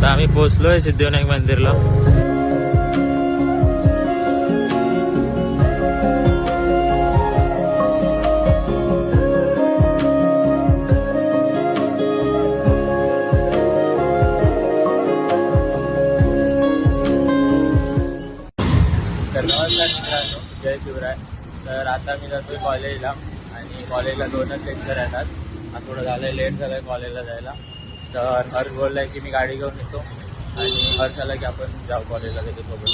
तर आम्ही पोहोचलोय सिद्धिविनायक मंदिरला. तर नमस्कार मित्रांनो, जय शिवराय. तर आता मी जातोय कॉलेजला आणि कॉलेजला 2च लेक्चर येतात. थोडं झालंय, लेट झालंय कॉलेजला जायला. तर हर्ष बोललाय की मी गाडी घेऊन येतो आणि हर्ष आला की आपण जाऊ कॉलेजला त्याच्यासोबत.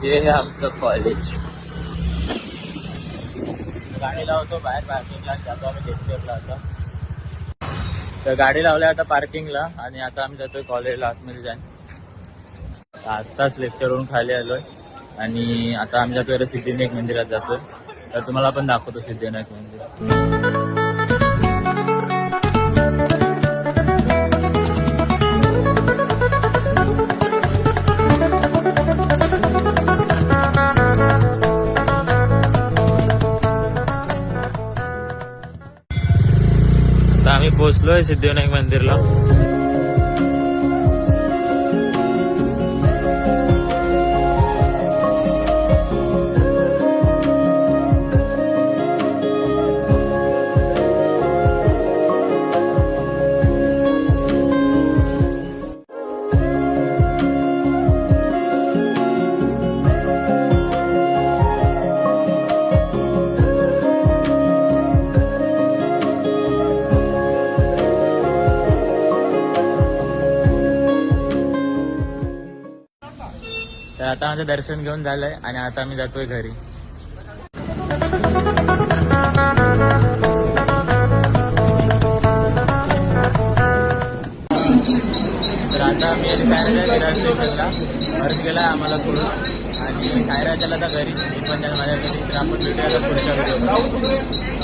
हे आहे आमचं कॉलेज. गाडी लावतो बाहेर पार्किंगला, जातो आम्ही लेक्चरला आता. तर गाडी लावल्या आता पार्किंगला आणि आता आम्ही जातोय कॉलेजला आतमध्ये जाईन. आत्ताच लेक्चरवरून खाली आलोय आणि आता आम्ही जातोय सिद्धिविनायक मंदिरात जातोय. तर तुम्हाला पण दाखवतो सिद्धिविनायक मंदिर. आता आम्ही पोहोचलोय सिद्धिविनायक मंदिरला. तर आता माझं दर्शन घेऊन झालंय आणि आता आम्ही जातोय घरी. तर आता आम्ही सायराच्या स्टेशनला. हर्ष गेलाय आम्हाला सोडून आणि सायराच्याला आता घरी, मी पण माझ्या घरी. तर आपण भेटूया पुढच्या व्हिडिओ.